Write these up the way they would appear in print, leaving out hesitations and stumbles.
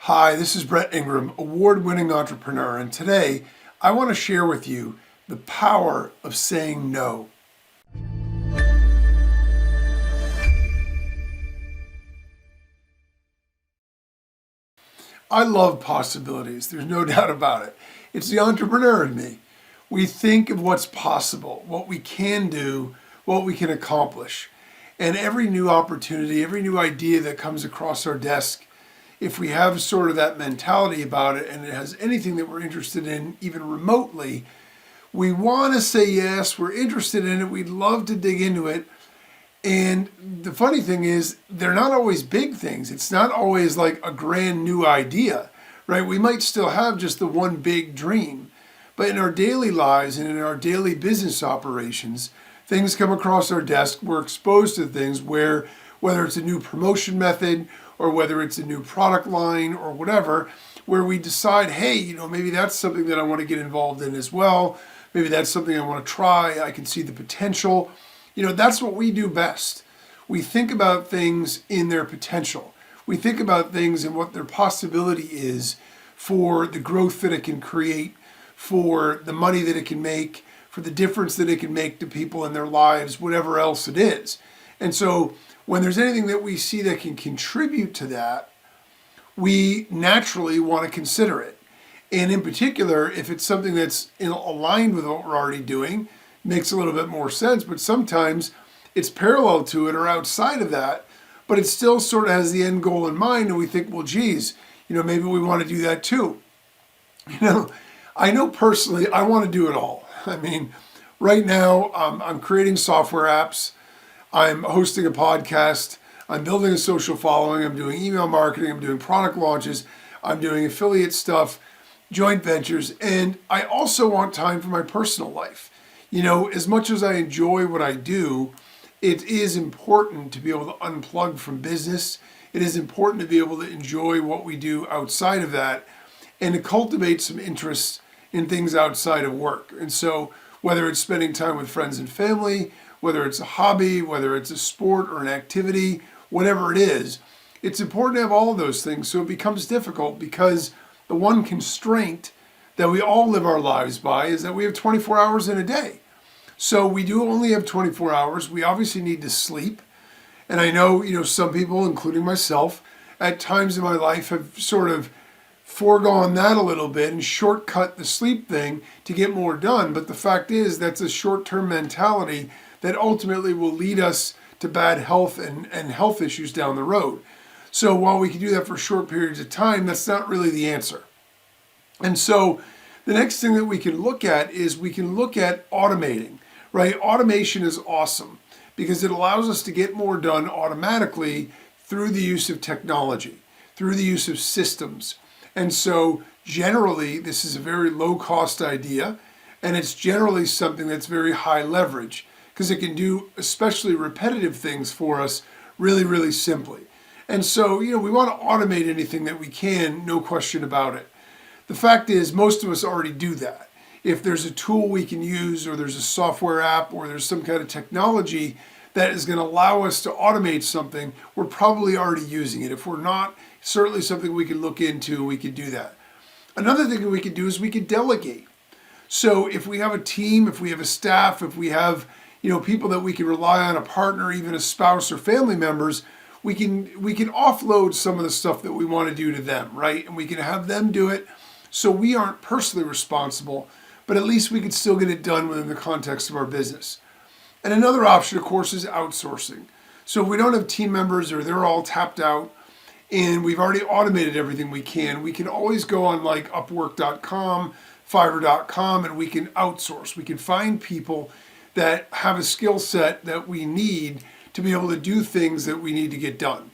Hi, this is Brett Ingram, award-winning entrepreneur, and today I want to share with you the power of saying no. I love possibilities, there's no doubt about it. It's the entrepreneur in me. We think of what's possible, what we can do, what we can accomplish. And every new opportunity, every new idea that comes across our desk, if we have sort of that mentality about it and it has anything that we're interested in, even remotely, we want to say yes, we're interested in it, we'd love to dig into it. And the funny thing is, they're not always big things. It's not always like a grand new idea, right? We might still have just the one big dream. But in our daily lives and in our daily business operations, things come across our desk, we're exposed to things where, whether it's a new promotion method or whether it's a new product line or whatever, where we decide, hey, maybe that's something that I want to get involved in as well. Maybe that's something I want to try. I can see the potential. That's what we do best. We think about things in their potential. We think about things and what their possibility is for the growth that it can create, for the money that it can make, for the difference that it can make to people in their lives, whatever else it is. And so when there's anything that we see that can contribute to that, we naturally want to consider it. And in particular, if it's something that's aligned with what we're already doing, makes a little bit more sense, but sometimes it's parallel to it or outside of that, but it still sort of has the end goal in mind, and we think, well, geez, maybe we want to do that too. I know personally, I want to do it all. I mean, right now, I'm creating software apps, I'm hosting a podcast, I'm building a social following, I'm doing email marketing, I'm doing product launches, I'm doing affiliate stuff, joint ventures, and I also want time for my personal life. As much as I enjoy what I do, it is important to be able to unplug from business. It is important to be able to enjoy what we do outside of that and to cultivate some interests in things outside of work. And so whether it's spending time with friends and family, whether it's a hobby, whether it's a sport or an activity, whatever it is, it's important to have all of those things. So it becomes difficult because the one constraint that we all live our lives by is that we have 24 hours in a day. So we do only have 24 hours. We obviously need to sleep. And I know, some people, including myself, at times in my life have sort of foregone that a little bit and shortcut the sleep thing to get more done. But the fact is that's a short-term mentality that ultimately will lead us to bad health and health issues down the road. So while we can do that for short periods of time, that's not really the answer. And so the next thing that we can look at is we can look at automating, right? Automation is awesome because it allows us to get more done automatically through the use of technology, through the use of systems. And so generally, this is a very low-cost idea, and it's generally something that's very high leverage because it can do especially repetitive things for us really, really simply. And so, we want to automate anything that we can, no question about it. The fact is, most of us already do that. If there's a tool we can use, or there's a software app, or there's some kind of technology that is going to allow us to automate something, we're probably already using it. If we're not, certainly something we can look into, we could do that. Another thing that we could do is we could delegate. So if we have a team, if we have a staff, if we have people that we can rely on, a partner, even a spouse or family members, we can offload some of the stuff that we want to do to them, right? And we can have them do it so we aren't personally responsible, but at least we can still get it done within the context of our business. And another option, of course, is outsourcing. So if we don't have team members or they're all tapped out and we've already automated everything we can always go on like Upwork.com, Fiverr.com, and we can outsource. We can find people that have a skill set that we need to be able to do things that we need to get done.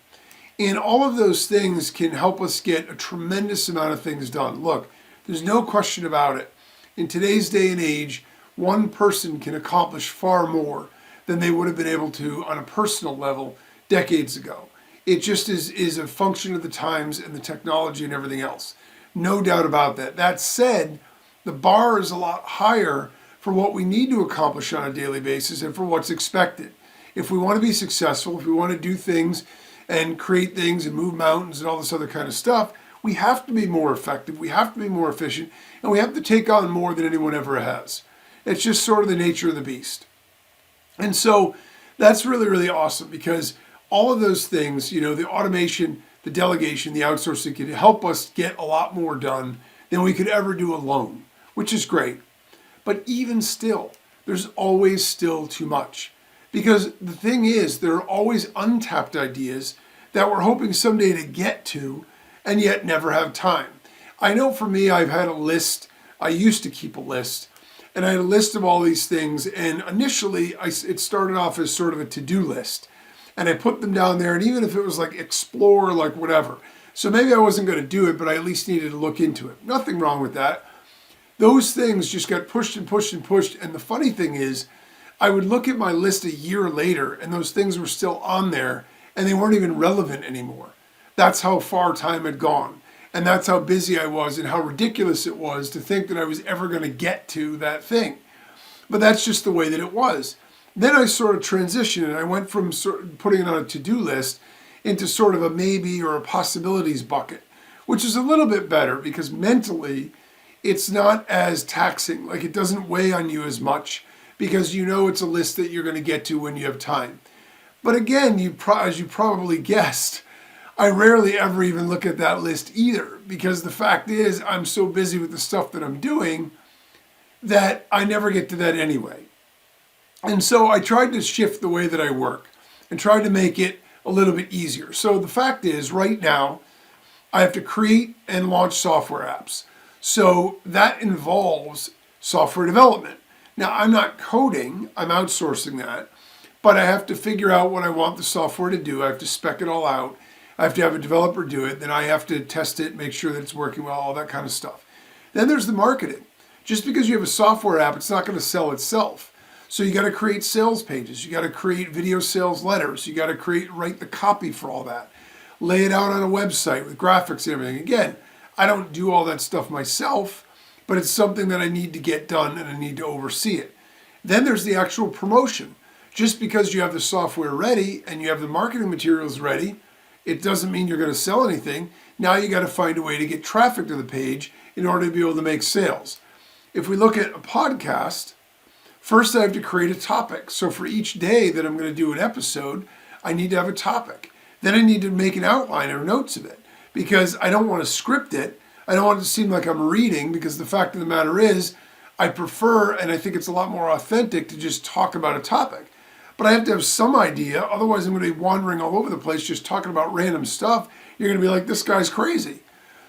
And all of those things can help us get a tremendous amount of things done. Look, there's no question about it. In today's day and age, one person can accomplish far more than they would have been able to on a personal level decades ago. It just is a function of the times and the technology and everything else. No doubt about that. That said, the bar is a lot higher for what we need to accomplish on a daily basis and for what's expected. If we want to be successful, if we want to do things and create things and move mountains and all this other kind of stuff, We have to be more effective, we have to be more efficient, and we have to take on more than anyone ever has. It's just sort of the nature of the beast. And so that's really, really awesome because all of those things, the automation, the delegation, the outsourcing can help us get a lot more done than we could ever do alone, which is great. But even still, there's always still too much. Because the thing is, there are always untapped ideas that we're hoping someday to get to and yet never have time. I know for me, I've had a list. I used to keep a list. And I had a list of all these things. And initially, it started off as sort of a to-do list. And I put them down there. And even if it was like explore, like whatever. So maybe I wasn't going to do it, but I at least needed to look into it. Nothing wrong with that. Those things just got pushed and pushed and pushed. And the funny thing is, I would look at my list a year later and those things were still on there and they weren't even relevant anymore. That's how far time had gone. And that's how busy I was and how ridiculous it was to think that I was ever going to get to that thing. But that's just the way that it was. Then I sort of transitioned and I went from putting it on a to-do list into sort of a maybe or a possibilities bucket, which is a little bit better because mentally it's not as taxing. Like it doesn't weigh on you as much because it's a list that you're going to get to when you have time. But again, as you probably guessed, I rarely ever even look at that list either because the fact is I'm so busy with the stuff that I'm doing that I never get to that anyway. And so I tried to shift the way that I work and tried to make it a little bit easier. So the fact is right now I have to create and launch software apps. So that involves software development. Now, I'm not coding, I'm outsourcing that, but I have to figure out what I want the software to do. I have to spec it all out. I have to have a developer do it. Then I have to test it, make sure that it's working well, all that kind of stuff. Then there's the marketing. Just because you have a software app, it's not going to sell itself. So you got to create sales pages. You got to create video sales letters. You got to write the copy for all that. Lay it out on a website with graphics and everything. Again, I don't do all that stuff myself, but it's something that I need to get done and I need to oversee it. Then there's the actual promotion. Just because you have the software ready and you have the marketing materials ready, it doesn't mean you're going to sell anything. Now you got to find a way to get traffic to the page in order to be able to make sales. If we look at a podcast, first I have to create a topic. So for each day that I'm going to do an episode, I need to have a topic. Then I need to make an outline or notes of it because I don't want to script it. I don't want it to seem like I'm reading because the fact of the matter is I prefer and I think it's a lot more authentic to just talk about a topic. But I have to have some idea, otherwise I'm going to be wandering all over the place just talking about random stuff. You're going to be like, this guy's crazy.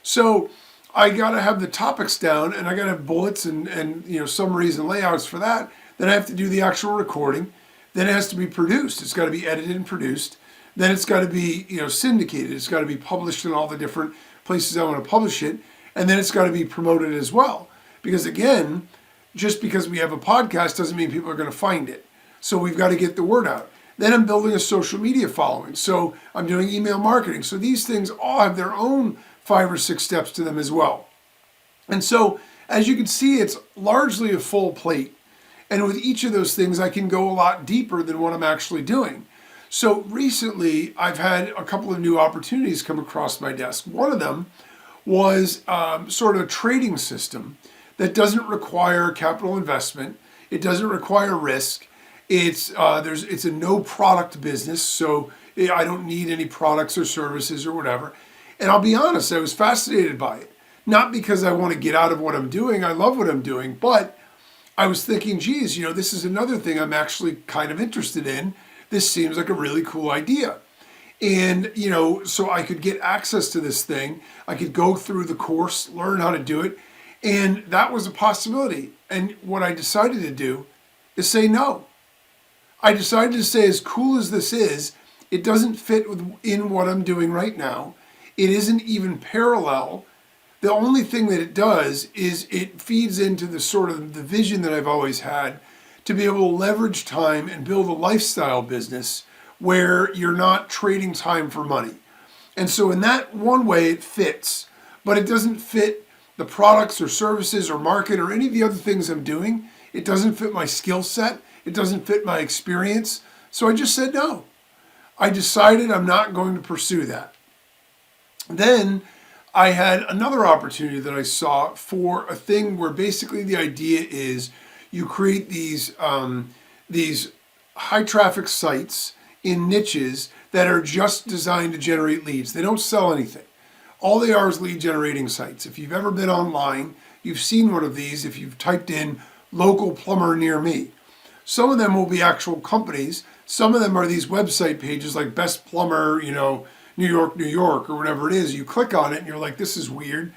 So I got to have the topics down and I got to have bullets and summaries and layouts for that. Then I have to do the actual recording. Then it has to be produced. It's got to be edited and produced. Then it's got to be syndicated. It's got to be published in all the different places I want to publish it, and then it's got to be promoted as well. Because again, just because we have a podcast doesn't mean people are going to find it. So we've got to get the word out. Then I'm building a social media following. So I'm doing email marketing. So these things all have their own 5 or 6 steps to them as well. And so as you can see, it's largely a full plate. And with each of those things, I can go a lot deeper than what I'm actually doing. So recently, I've had a couple of new opportunities come across my desk. One of them was sort of a trading system that doesn't require capital investment. It doesn't require risk. It's a no product business, so I don't need any products or services or whatever. And I'll be honest, I was fascinated by it. Not because I want to get out of what I'm doing. I love what I'm doing, but I was thinking, geez, this is another thing I'm actually kind of interested in. This seems like a really cool idea. And, so I could get access to this thing. I could go through the course, learn how to do it. And that was a possibility. And what I decided to do is say no. I decided to say, as cool as this is, it doesn't fit in what I'm doing right now. It isn't even parallel. The only thing that it does is it feeds into the sort of the vision that I've always had to be able to leverage time and build a lifestyle business where you're not trading time for money. And so in that one way it fits, but it doesn't fit the products or services or market or any of the other things I'm doing. It doesn't fit my skill set. It doesn't fit my experience. So I just said no. I decided I'm not going to pursue that. Then I had another opportunity that I saw for a thing where basically the idea is you create these high traffic sites in niches that are just designed to generate leads. They don't sell anything. All they are is lead generating sites. If you've ever been online, you've seen one of these if you've typed in local plumber near me. Some of them will be actual companies. Some of them are these website pages like Best Plumber, New York, New York, or whatever it is. You click on it and you're like, this is weird.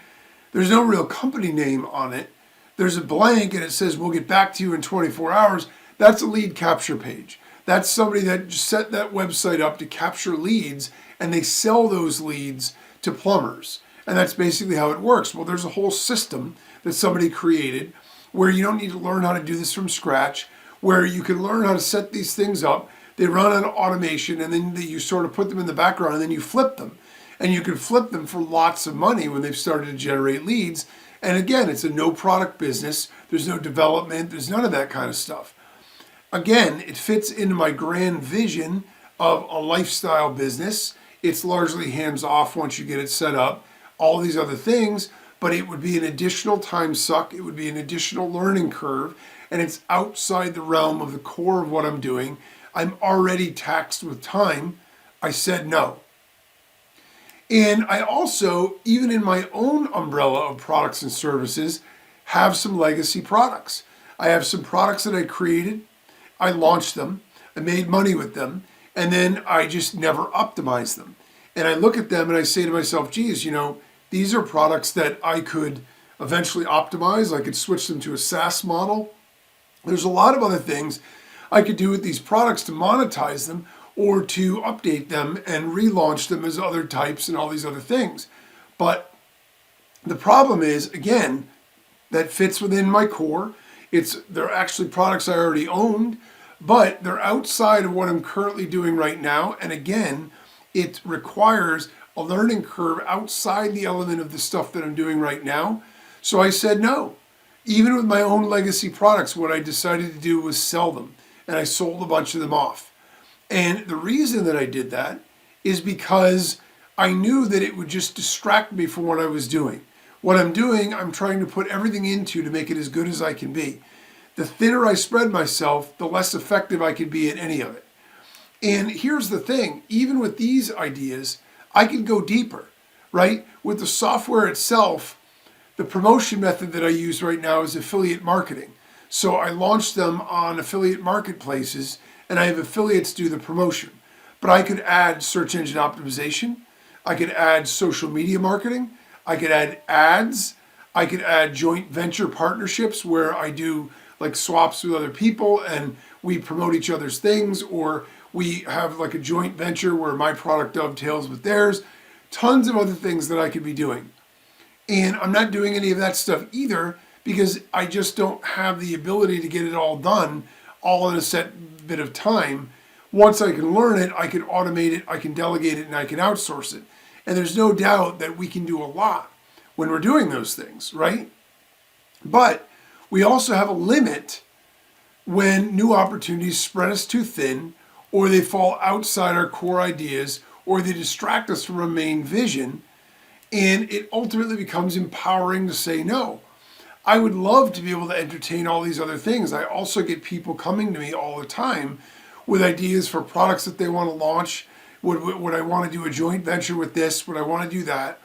There's no real company name on it. There's a blank and it says, we'll get back to you in 24 hours. That's a lead capture page. That's somebody that just set that website up to capture leads, and they sell those leads to plumbers. And that's basically how it works. Well, there's a whole system that somebody created where you don't need to learn how to do this from scratch, where you can learn how to set these things up. They run on automation, and then you sort of put them in the background, and then you flip them. And you can flip them for lots of money when they've started to generate leads. And again, it's a no product business. There's no development. There's none of that kind of stuff. Again, it fits into my grand vision of a lifestyle business. It's largely hands-off once you get it set up, all these other things, but it would be an additional time suck. It would be an additional learning curve, and it's outside the realm of the core of what I'm doing. I'm already taxed with time. I said no. And I also, even in my own umbrella of products and services, have some legacy products. I have some products that I created. I launched them, I made money with them, and then I just never optimized them. And I look at them and I say to myself, geez, these are products that I could eventually optimize. I could switch them to a SaaS model. There's a lot of other things I could do with these products to monetize them or to update them and relaunch them as other types and all these other things. But the problem is, again, that fits within my core. They're actually products I already owned, but they're outside of what I'm currently doing right now. And again, it requires a learning curve outside the element of the stuff that I'm doing right now. So I said no. Even with my own legacy products, what I decided to do was sell them. And I sold a bunch of them off. And the reason that I did that is because I knew that it would just distract me from what I was doing. What I'm doing, I'm trying to put everything into to make it as good as I can be. The thinner I spread myself, the less effective I could be at any of it. And here's the thing, even with these ideas, I can go deeper, right? With the software itself, the promotion method that I use right now is affiliate marketing. So I launched them on affiliate marketplaces, and I have affiliates do the promotion. But I could add search engine optimization. I could add social media marketing. I could add ads. I could add joint venture partnerships where I do like swaps with other people and we promote each other's things, or we have like a joint venture where my product dovetails with theirs. Tons of other things that I could be doing. And I'm not doing any of that stuff either because I just don't have the ability to get it all done all in a set bit of time. Once I can learn it, I can automate it, I can delegate it, and I can outsource it. And there's no doubt that we can do a lot when we're doing those things, right? But we also have a limit when new opportunities spread us too thin, or they fall outside our core ideas, or they distract us from our main vision, and it ultimately becomes empowering to say no. I would love to be able to entertain all these other things. I also get people coming to me all the time with ideas for products that they want to launch. Would I want to do a joint venture with this? Would I want to do that?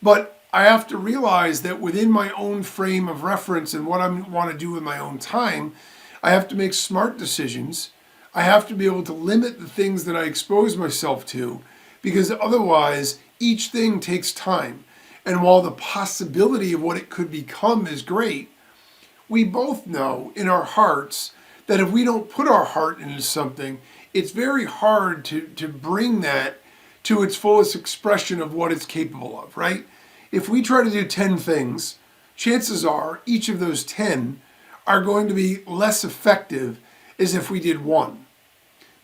But I have to realize that within my own frame of reference and what I want to do with my own time, I have to make smart decisions. I have to be able to limit the things that I expose myself to, because otherwise each thing takes time. And while the possibility of what it could become is great, we both know in our hearts that if we don't put our heart into something, it's very hard to bring that to its fullest expression of what it's capable of, right? If we try to do 10 things, chances are each of those 10 are going to be less effective as if we did one.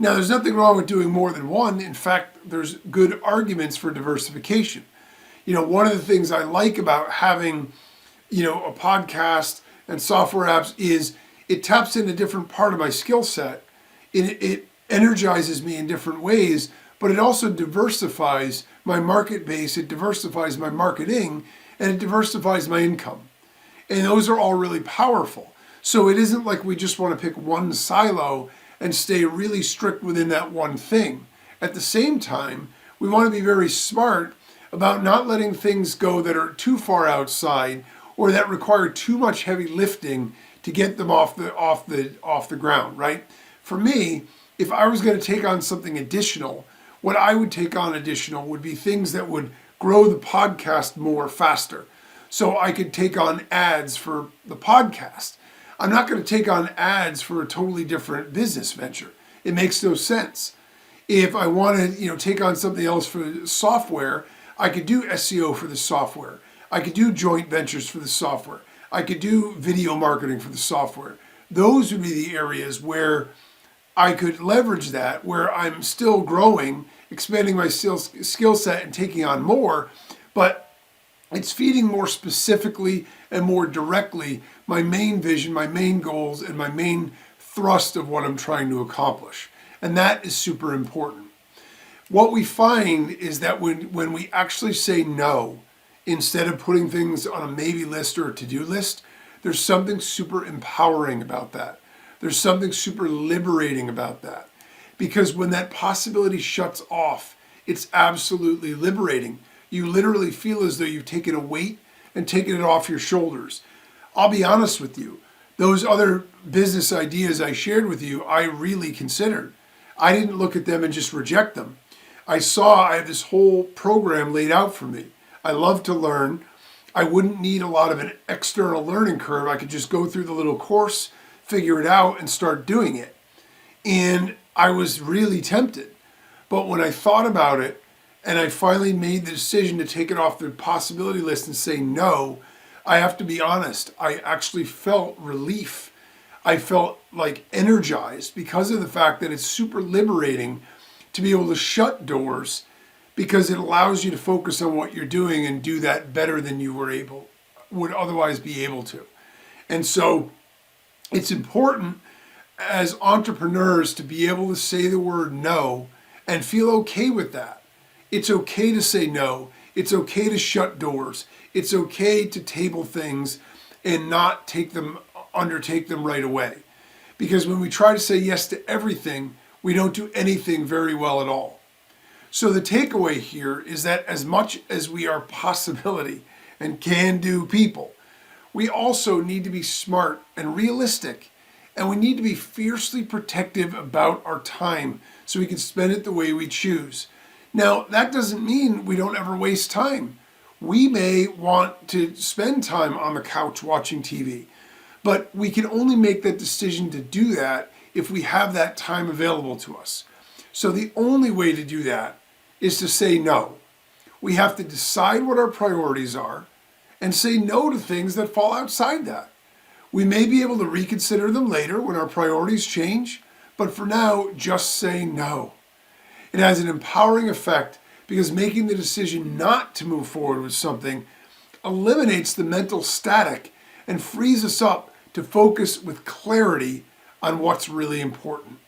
Now, there's nothing wrong with doing more than one. In fact, there's good arguments for diversification. One of the things I like about having, a podcast and software apps is it taps into a different part of my skill set. It energizes me in different ways, but it also diversifies my market base, it diversifies my marketing, and it diversifies my income. And those are all really powerful. So it isn't like we just want to pick one silo and stay really strict within that one thing. At the same time, we want to be very smart about not letting things go that are too far outside or that require too much heavy lifting to get them off the ground, right? For me, if I was going to take on something additional, what I would take on additional would be things that would grow the podcast more faster. So I could take on ads for the podcast. I'm not going to take on ads for a totally different business venture. It makes no sense. If I want to, take on something else for software, I could do SEO for the software. I could do joint ventures for the software. I could do video marketing for the software. Those would be the areas where I could leverage that, where I'm still growing, expanding my skill set and taking on more, but it's feeding more specifically and more directly my main vision, my main goals, and my main thrust of what I'm trying to accomplish. And that is super important. What we find is that when we actually say no, instead of putting things on a maybe list or a to-do list, there's something super empowering about that. There's something super liberating about that. Because when that possibility shuts off, it's absolutely liberating. You literally feel as though you've taken a weight and taken it off your shoulders. I'll be honest with you. Those other business ideas I shared with you, I really considered. I didn't look at them and just reject them. I had this whole program laid out for me. I love to learn. I wouldn't need a lot of an external learning curve. I could just go through the little course, figure it out, and start doing it. And I was really tempted. But when I thought about it, and I finally made the decision to take it off the possibility list and say no, I have to be honest, I actually felt relief. I felt like energized because of the fact that it's super liberating to be able to shut doors, because it allows you to focus on what you're doing and do that better than you would otherwise be able to. And so it's important as entrepreneurs to be able to say the word no and feel okay with that. It's okay to say no. It's okay to shut doors. It's okay to table things and not undertake them right away. Because when we try to say yes to everything, we don't do anything very well at all. So the takeaway here is that as much as we are possibility and can-do people, we also need to be smart and realistic, and we need to be fiercely protective about our time so we can spend it the way we choose. Now, that doesn't mean we don't ever waste time. We may want to spend time on the couch watching TV, but we can only make that decision to do that if we have that time available to us. So the only way to do that is to say no. We have to decide what our priorities are and say no to things that fall outside that. We may be able to reconsider them later when our priorities change, but for now, just say no. It has an empowering effect because making the decision not to move forward with something eliminates the mental static and frees us up to focus with clarity on what's really important.